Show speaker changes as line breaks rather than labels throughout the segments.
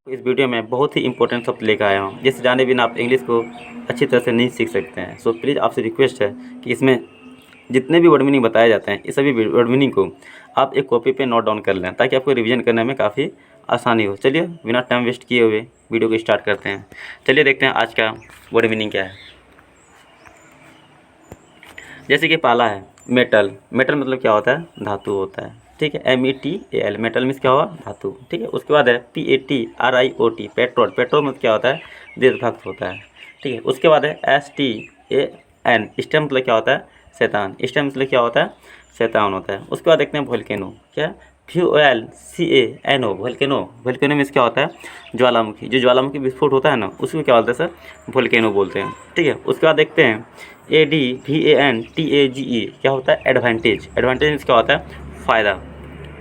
इस वीडियो में बहुत ही इंपॉर्टेंट शब्द लेकर आया हूँ, जिससे जाने बिना आप इंग्लिश को अच्छी तरह से नहीं सीख सकते हैं। सो प्लीज़ आपसे रिक्वेस्ट है कि इसमें जितने भी वर्ड मीनिंग बताए जाते हैं, इस सभी वर्ड मीनिंग को आप एक कॉपी पे नोट डाउन कर लें, ताकि आपको रिवीजन करने में काफ़ी आसानी हो। चलिए बिना टाइम वेस्ट किए हुए वीडियो को स्टार्ट करते हैं। चलिए देखते हैं आज का वर्ड मीनिंग क्या है। जैसे कि पहला है मेटल। मेटल मतलब क्या होता है? धातु होता है। ठीक है, METAL, मेटल मीन्स क्या हुआ? धातु। ठीक है, उसके बाद है PATRIOT, पेट्रोल। पेट्रोल मतलब क्या होता है? देशभक्त होता है। ठीक है, उसके बाद है STAN, स्टैन मतलब क्या होता है? शैतान। स्टैन मतलब क्या होता है? शैतान होता है। उसके बाद देखते हैं वोल्केनो। क्या? VOLCANO, volcano. वोल्केनो मीन्स क्या होता है? ज्वालामुखी। जो ज्वालामुखी विस्फोट होता है ना, उसको क्या बोलते हैं सर? वोल्केनो बोलते हैं। ठीक है, उसके बाद देखते हैं ADVANTAGE, क्या होता है? एडवांटेज। एडवांटेज मीन्स क्या होता है? फ़ायदा।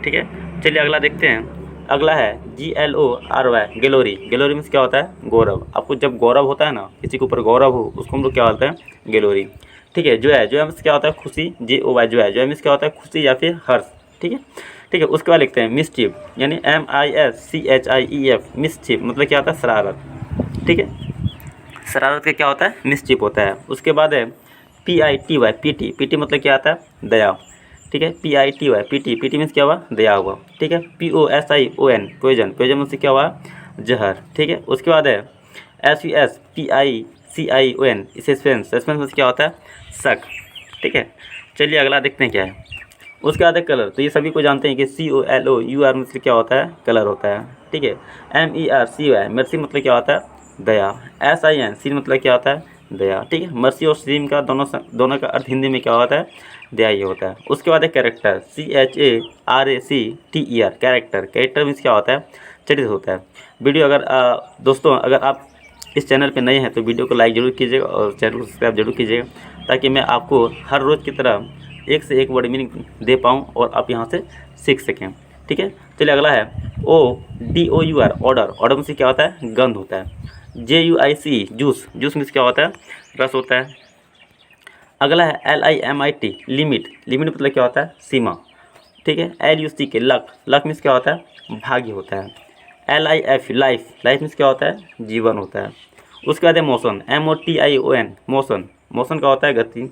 ठीक है, चलिए अगला देखते हैं। अगला है GLORY, ग्लोरी। ग्लोरी मीन्स क्या होता है? गौरव। आपको जब गौरव होता है ना, किसी के ऊपर गौरव हो, उसको हम लोग क्या बोलते हैं? ग्लोरी। ठीक है, जॉय। जॉय मीन्स क्या होता है? खुशी। JOY, Joy. जॉय मीन्स क्या होता है? खुशी या फिर हर्ष। ठीक है, ठीक है, उसके बाद लिखते हैं मिसचीफ, यानी MISCHIEF, मिसचीफ मतलब क्या होता है? शरारत। ठीक है, शरारत का क्या होता है? मिसचीफ होता है। उसके बाद है PITY, PT। PT मतलब क्या आता है? दया। ठीक है, PITY, PT। PT मीन्स क्या हुआ? दया हुआ। ठीक है, POISION, पोइजन। पोइजन मतलब क्या हुआ? जहर। ठीक है, उसके बाद है SUSPICION, सस्पेंस। सस्पेंस मतलब क्या होता है? शक। ठीक है, चलिए अगला देखते हैं क्या है। उसके बाद है कलर। तो ये सभी को जानते हैं कि COLOUR मतलब क्या होता है? कलर होता है। ठीक है, MERCY, मर्सी मतलब क्या होता है? दया। SIN, सीन मतलब क्या होता है? दया। ठीक है, मर्सी और सीन का दोनों का अर्थ हिंदी में क्या होता है? दया ही होता है। उसके बाद है character, CHARACTER, character. Character means क्या होता है? चरित्र होता है। वीडियो अगर दोस्तों अगर आप इस चैनल पे नए हैं तो वीडियो को लाइक ज़रूर कीजिएगा और चैनल को सब्सक्राइब जरूर कीजिएगा, ताकि मैं आपको हर रोज़ की तरह एक से एक वर्ड मीनिंग दे पाऊँ और आप यहाँ से सीख सकें। ठीक है, चलिए अगला है ODOUR, ऑर्डर। ऑर्डर मीन्स क्या होता है? गंध होता है। JUICE, juice. जूस मीन्स क्या होता है? रस होता है। अगला है LIMIT, लिमिट। लिमिट मतलब क्या होता है? सीमा। ठीक है, LUCK, लक। लक मीन्स क्या होता है? भाग्य होता है। LIF, life. लाइफ मीन्स क्या होता है? जीवन होता है। उसके बाद है मोशन, MOTION, मोशन। मोशन का होता है? गति।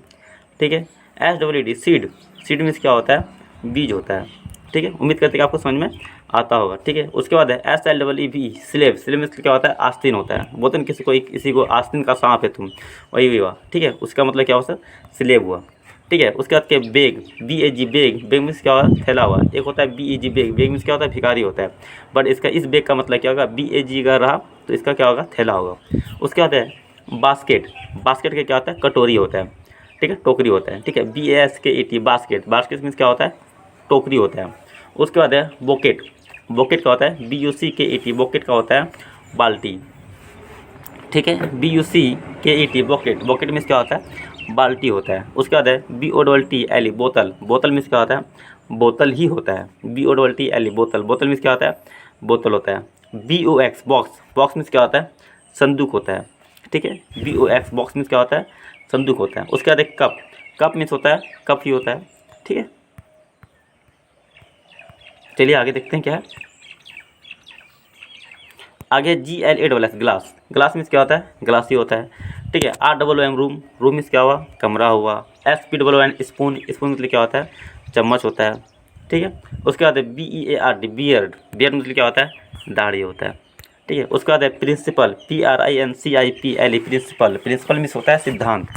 ठीक है, SWD, सीड। सीड मीन्स क्या होता है? बीज होता है। ठीक है, उम्मीद करते हैं कि आपको समझ में आता होगा। ठीक है, उसके बाद है SLEV, स्लेव। स्लेव मीन्स क्या होता है? आस्तीन होता है। बोलते हैं किसी को आस्तीन का सांप है तुम, वही हुआ। ठीक है, उसका मतलब क्या होता है? स्लेव हुआ। ठीक है, उसके बाद के bag, BAG, bag. Bag means क्या हुआ? फैला हुआ। एक होता है BEG, बेग। बेग मीन्स क्या होता है? भिखारी होता है। बट इसका इस बेग का मतलब क्या होगा? BAG का रहा तो इसका क्या होगा? थैला होगा। उसके बाद है बास्केट। बास्केट का क्या होता है? कटोरी होता है। ठीक है, टोकरी होता है। ठीक है, BASKET, बास्केट। बास्केट मीन्स क्या होता है? टोकरी होता है। उसके बाद है बोकेट। बोकेट का होता है? BUCKET, बोकेट का होता है? बाल्टी। ठीक है, BUCKET, बोकेट। बोकेट मीन्स क्या होता है? बाल्टी होता है। उसके बाद है BOTTLE, बोतल। बोतल मीन्स क्या होता है? बोतल ही होता है। BOTTLE, बोतल। बोतल मीन्स क्या होता है? बोतल होता है। BOX, box. बॉक्स मीन्स क्या होता है? संदूक होता है। ठीक है, BOX, बॉक्स मीन्स क्या होता है? संदूक होता है। उसके बाद एक कप। कप मीन्स होता है? कप ही होता है। ठीक है, चलिए आगे देखते हैं क्या है। आगे GLASS, ग्लास। ग्लास मीन्स क्या होता है? ग्लास ही होता है। ठीक है, ROOM, रूम। रूम मीन्स क्या हुआ? कमरा हुआ। SPOON, spoon. स्पून मतलब क्या होता है? चम्मच होता है। ठीक है, उसके बाद है BEARD, बियर्ड। बियर्ड मतलब क्या होता है? दाढ़ी होता है। ठीक है, उसके बाद है principle, PRINCIPLE, principle. Principle means होता है? सिद्धांत।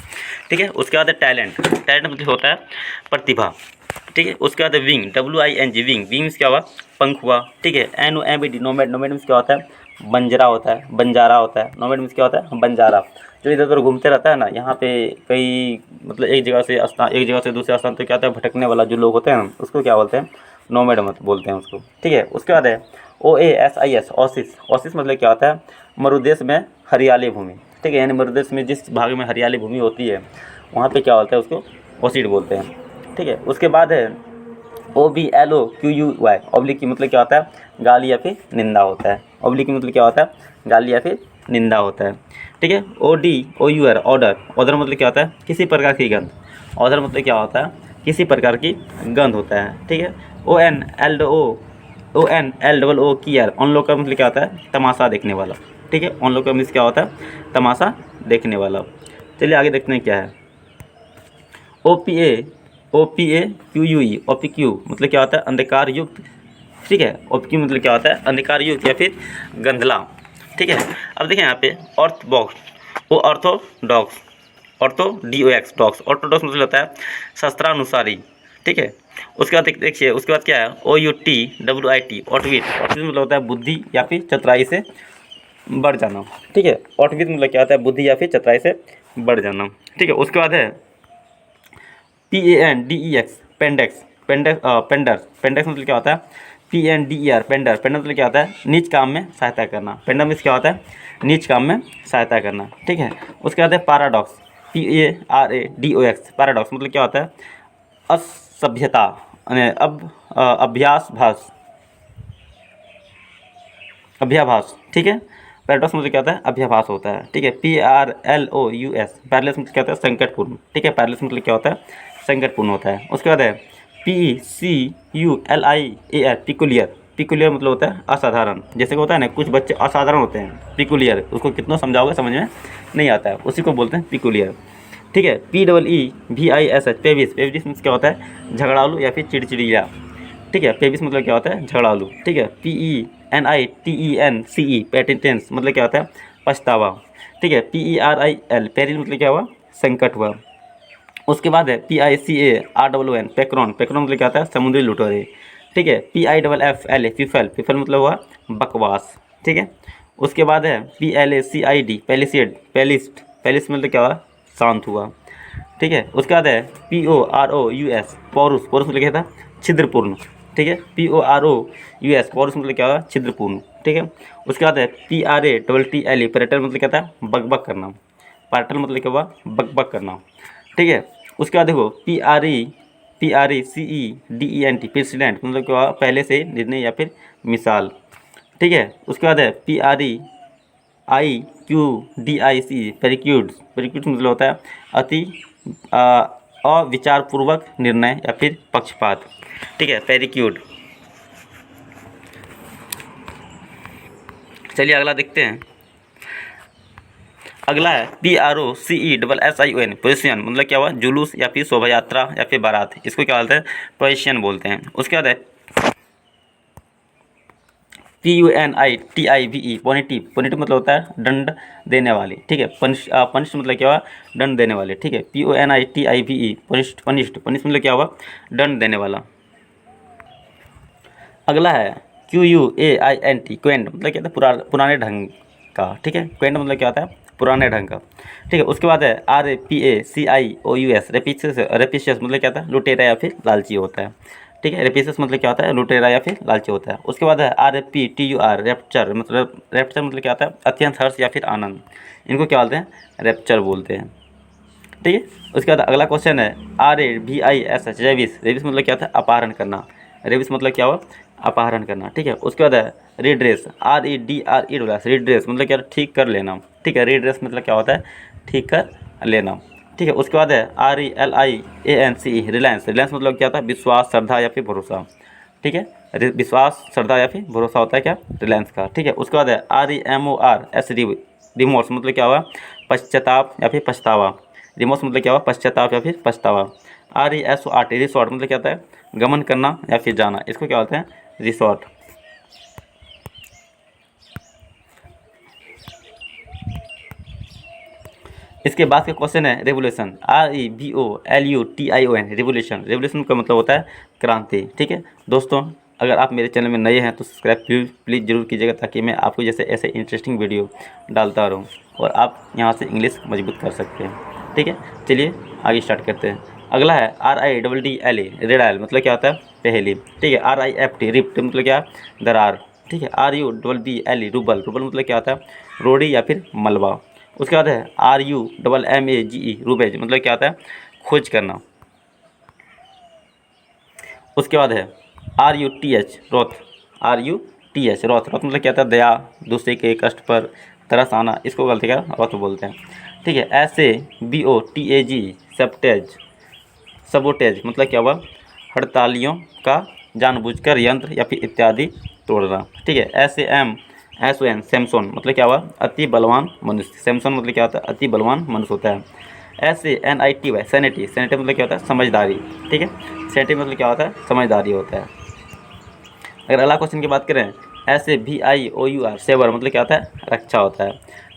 ठीक है, उसके बाद है टैलेंट। टैलेंट मतलब होता है? प्रतिभा। ठीक है, उसके बाद है wing, WING, wing. Wing means क्या हुआ? पंख हुआ। ठीक है, NOMAD, नोमैड। नोमैड मीन्स क्या होता है? बंजरा होता है, बंजारा होता है। नोमैड मीन्स क्या होता है? बंजारा। जो इधर उधर घूमते रहता है ना, यहाँ पे कई मतलब एक जगह से दूसरे स्थान तो क्या होता है? भटकने वाला जो लोग होते हैं ना, उसको क्या बोलते हैं? नोमैड मत बोलते हैं उसको। ठीक है, उसके बाद है OASIS, ओसिस। ओसिस मतलब क्या होता है? मरुदेश में हरियाली भूमि। ठीक है, यानी मरुदेश में जिस भाग में हरियाली भूमि होती है वहाँ पे क्या होता है? उसको ओसिड बोलते हैं। ठीक है, उसके बाद है OBLOQUY, ऑब्लिक की मतलब क्या होता है? गाली या फिर निंदा होता है। ऑब्लिक की मतलब क्या होता है? गाली या फिर निंदा होता है। ठीक है, ODOUR ऑर्डर, ऑर्डर मतलब क्या होता है, किसी प्रकार की गंध। ऑर्डर मतलब क्या होता है, किसी प्रकार की गंध होता है। ठीक है, ONLOO की यार, ऑन लोग का मतलब क्या होता है, तमाशा देखने वाला। ठीक है, ऑन लोग का मतलब क्या होता है, तमाशा देखने वाला। चलिए आगे देखते हैं क्या है। OPAQUE, OPQ मतलब क्या होता है, अंधकार युक्त। ठीक है, OPQ मतलब क्या होता है, अंधकार युक्त या फिर गंधला। ठीक है, अब देखें यहाँ पे ऑर्थोडॉक्स, वो ऑर्थोडॉक्स, DOX डॉक्स, ऑर्थोडॉक्स मतलब होता है शास्त्रानुसारी। ठीक है, उसके बाद देखिए, उसके बाद क्या है, OUTWIT, ऑटविट, ऑटविट मतलब होता है बुद्धि या फिर चतुराई से बढ़ जाना। ठीक है, ऑटविट मतलब क्या होता है, बुद्धि या फिर चतुराई से बढ़ जाना। ठीक है, उसके बाद है PANDEX, पेंडेक्स, पेंडेक्स मतलब क्या होता है, PNDER, पेंडर, पेंडर मतलब क्या होता है, नीच काम में सहायता करना। पेंडर में क्या होता है, नीच काम में सहायता करना। ठीक है, उसके बाद है पैराडॉक्स, PARADOX, पैराडॉक्स मतलब क्या होता है, असभ्यता, अभ्याभास। ठीक है, पैराडॉक्स मतलब क्या होता है, अभ्याभास होता है। ठीक है, PRLOUS, पैरलेस मतलब क्या होता है, संकटपूर्ण। ठीक है, पैरलेस मतलब क्या होता है, संकटपूर्ण होता है। उसके बाद है PECULIAR, पिकुलियर, पिकुलियर मतलब होता है असाधारण। जैसे कि होता है ना, कुछ बच्चे असाधारण होते हैं, पिकुलियर, उसको कितना समझाओगे समझ में नहीं आता है, उसी को बोलते हैं पिकुलियर। ठीक है, PEEVISH, पेविस, पेविस मीन्स क्या होता है, झगड़ालू या फिर चिड़चिड़िया। ठीक है, पेविस मतलब क्या होता है, झगड़ालू। ठीक है, PENITENCE, पेटिटेंस मतलब क्या होता है, पछतावा। ठीक है, PERIL, पेरिल मतलब क्या हुआ, संकट हुआ। उसके बाद है PICARON, पेक्रॉन, पेक्रॉन मतलब क्या होता है, समुद्री लुटेरे। ठीक है, PIFFL, फिफल, फिफल मतलब हुआ बकवास। ठीक है, उसके बाद है PLACID, पैलिसेड, पैलिस्ट, पैलिस मतलब क्या हुआ, शांत हुआ। ठीक है, उसके बाद है POROUS, पौरुष, पौरुष मतलब क्या था, छिद्रपूर्ण। ठीक है, POROUS, पौरुष मतलब क्या हुआ, छिद्रपूर्ण। ठीक है, उसके बाद है PRATTLE, पर्यटन मतलब क्या था, बकबक करना। पर्यटन मतलब क्या हुआ, बकबक करना। ठीक है, उसके बाद देखो PRECEDENT, प्रेसिडेंट मतलब क्या हुआ, पहले से निर्णय या फिर मिसाल। ठीक है, उसके बाद है PREIQDIC, पेरिक्यूड्स, पेरिक्यूड्स मतलब होता है अति अविचारपूर्वक निर्णय या फिर पक्षपात। ठीक है, पेरिक्यूड। चलिए अगला देखते हैं। अगला है PROCESSION, प्रोसेशन मतलब क्या हुआ, जुलूस या फिर शोभा यात्रा या फिर बारात, इसको क्या बोलते हैं, प्रोसेशन बोलते हैं। उसके बाद है PUNITIVE, पॉनिटिव, पॉनिटिव मतलब होता है दंड देने वाले। ठीक है, पनिश मतलब क्या हुआ, दंड देने वाले। ठीक है, PONITIVE, पनिष्ड, पनिष्ड, पनिश मतलब क्या हुआ, दंड देने वाला। अगला है QUAINT, क्वेंट मतलब क्या होता है, पुराने ढंग का। ठीक है, क्वेंट मतलब क्या होता है, पुराने ढंग का। ठीक है, उसके बाद है RAPACIOUS, रेपिशियस मतलब क्या होता है, लुटेरा या फिर लालची होता है। ठीक है, रेपिशियस मतलब क्या होता है, लुटेरा या फिर लालची होता है। उसके बाद है RAPTUR, रैप्चर, मतलब रैप्चर मतलब क्या होता है, अत्यंत हर्ष या फिर आनंद, इनको क्या बोलते हैं, रैप्चर बोलते हैं। ठीक है, उसके बाद अगला क्वेश्चन है RAVISH, रेविस, रेविस मतलब क्या था, अपहरण करना। रेविस मतलब क्या हुआ, अपहरण करना। ठीक है, उसके बाद है रिड्रेस, REDRE, रिड्रेस मतलब क्या, ठीक कर लेना। ठीक है, रिड्रेस मतलब क्या होता है, ठीक कर लेना। ठीक है, उसके बाद है RELIANCE, रिलायंस, रिलायंस मतलब क्या होता है, विश्वास, श्रद्धा या फिर भरोसा। ठीक है, विश्वास, श्रद्धा या फिर भरोसा होता है क्या, रिलायंस का। ठीक है, उसके बाद है REMORS, रिमोर्स मतलब क्या हुआ, पश्चाताप या फिर पछतावा। रिमोर्स मतलब क्या हुआ, पश्चाताप या फिर पछतावा। RESORT, रिसोर्ट मतलब क्या होता है, गमन करना या फिर जाना, इसको क्या बोलते हैं, रिसोर्ट। इसके बाद का क्वेश्चन है रेवोल्यूशन, REVOLUTION, रेवोल्यूशन, रेवोल्यूशन का मतलब होता है क्रांति। ठीक है दोस्तों, अगर आप मेरे चैनल में नए हैं तो सब्सक्राइब प्लीज़ जरूर कीजिएगा, ताकि मैं आपको जैसे ऐसे इंटरेस्टिंग वीडियो डालता रहूं और आप यहां से इंग्लिश मजबूत कर सकते हैं। ठीक है, चलिए आगे स्टार्ट करते हैं। अगला है RIDDLE, रेडाइल मतलब क्या होता है, पहेली। ठीक है, RIFT, रिफ्ट मतलब क्या, दरार। ठीक है, RUBBLE, रूबल, रूबल मतलब क्या होता है, रोड़ी या फिर मलबा। उसके बाद है RUMMAGE, रूबेज मतलब क्या होता है, खोज करना। उसके बाद है RUTH, रौथ, RUTH, रौथ, रौथ मतलब क्या होता है, दया, दूसरे के कष्ट पर तरस आना, इसको गलती का वक्त बोलते हैं। ठीक है, ऐसे BOTAG सबटेज, सबोटेज मतलब क्या हुआ, हड़तालियों का जानबूझकर यंत्र या फिर इत्यादि तोड़ना। ठीक है, SAMSON सैमसोन मतलब क्या हुआ, अति बलवान मनुष्य। सैमसोन मतलब क्या होता है, अति बलवान मनुष्य होता है। SANITY सैनिटी, सैनिटी मतलब क्या होता है, समझदारी। ठीक है, सैनिटी मतलब क्या होता है, समझदारी होता है। अगर अगला क्वेश्चन की बात करें, SAVIOUR सेवर मतलब क्या होता है, रक्षा होता है।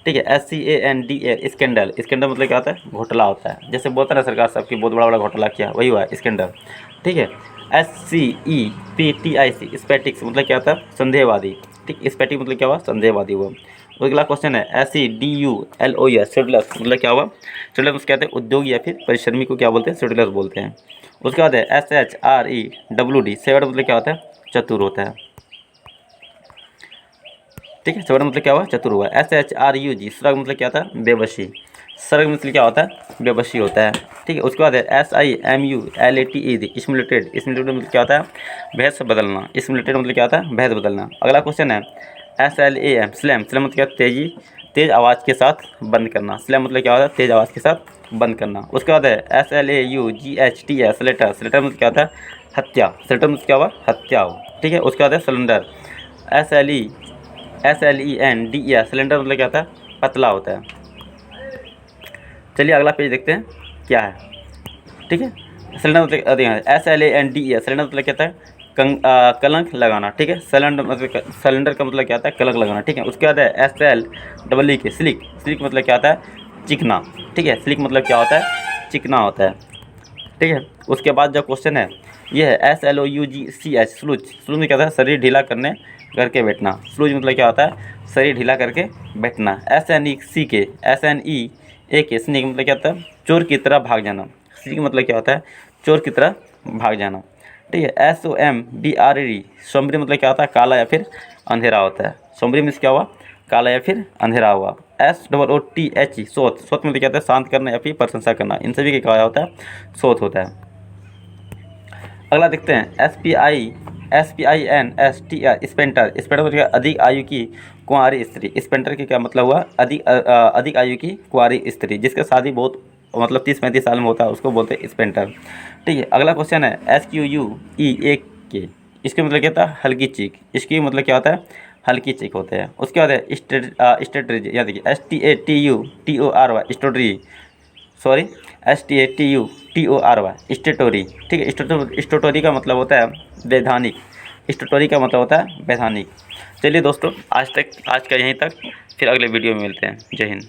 ठीक है, SCANDAL स्कैंडल, स्कैंडल मतलब क्या होता है, घोटाला होता है। जैसे बोलता है ना सरकार साहब की बहुत बड़ा घोटाला किया, वही हुआ स्कैंडल। ठीक है, SCEPTIC स्पैटिक्स मतलब क्या होता है, संदेहवादी। ठीक, स्पैटिक मतलब क्या हुआ, संदेहवादी हुआ। अगला क्वेश्चन है SEDULOUS शेड्यूलर्स मतलब क्या हुआ, शेड्यूलर्स कहते हैं उद्योगी या फिर परिश्रमी को क्या बोलते हैं, शेड्यूलर्स बोलते हैं। उसके बाद है SHREWD सेवर मतलब क्या होता है, चतुर होता है। ठीक है, सेवर मतलब क्या हुआ, चतुर हुआ। SHRUG सर्ग मतलब क्या होता है, बेबसी। सर्ग मतलब क्या होता है, बेबसी होता है। ठीक है, उसके बाद है SIMULATED स्टिमुलेटेड, स्टिमुलेटेड मतलब क्या होता है, भैंस बदलना। स्टिमुलेटेड मतलब क्या होता है, भैंस बदलना। अगला क्वेश्चन है SLAM स्लैम, स्लैम मतलब क्या, तेजी, तेज आवाज़ के साथ बंद करना। स्लैम मतलब क्या होता है, तेज आवाज़ के साथ बंद करना। उसके बाद है SLAUGHTS स्लेटर, स्लेटर मतलब क्या होता है, हत्या। स्लेटर मतलब क्या हुआ, हत्या हो। ठीक है, उसके बाद है सिलेंडर, SLENDER सिलेंडर मतलब क्या होता है, पतला होता है। चलिए अगला पेज देखते हैं क्या है। ठीक है, सिलेंडर मतलब SLANDER सिलेंडर मतलब क्या होता है, कलंक लगाना। ठीक है, सिलेंडर मतलब, सिलेंडर का मतलब क्या होता है, कलंक लगाना। ठीक है, उसके बाद है SLEEK स्लिक, स्लिक मतलब क्या होता है, चिकना। ठीक है, स्लिक मतलब क्या होता है, चिकना होता है। ठीक है, उसके बाद जो क्वेश्चन है ये है SLOUGCH स्लूज, स्लूज में क्या होता है, शरीर ढीला करके बैठना। स्लूज मतलब क्या होता है, शरीर ढीला करके बैठना। SNEAK स्नीक मतलब क्या होता है, चोर की तरह भाग जाना। स्नीक मतलब क्या होता है, चोर की तरह भाग जाना। ठीक है, SOMBRE सोम्बरी मतलब क्या होता है, काला या फिर अंधेरा होता है। सोम्बरी मीन्स क्या हुआ, काला या फिर अंधेरा हुआ। SOOTH सोथ, सोथ मतलब क्या होता है, शांत करना या फिर प्रशंसा करना। इन सभी का क्या होता है, सोथ होता है। अगला देखते हैं SPINSTR स्पेंटर, स्पेंटर मतलब अधिक आयु की कुंवारी स्त्री। स्पेंटर की क्या मतलब हुआ, अधिक आयु की कुंवारी स्त्री, जिसका शादी बहुत मतलब 30-35 साल में होता है, उसको बोलते हैं स्पेंटर। ठीक है, अगला क्वेश्चन है SQUEAK, इसके मतलब क्या होता है, हल्की चीख। इसकी मतलब क्या होता है, हल्की चीख होते हैं। उसके बाद है स्टेटरी, याद देखिए STATUTORY स्टोटरी, सॉरी STATUTORY स्टेटोरी। ठीक है, स्टेटोरी का मतलब होता है वैधानिक, स्टेटोरी का मतलब होता है वैधानिक। चलिए दोस्तों, आज का यहीं तक, फिर अगले वीडियो में मिलते हैं। जय हिंद।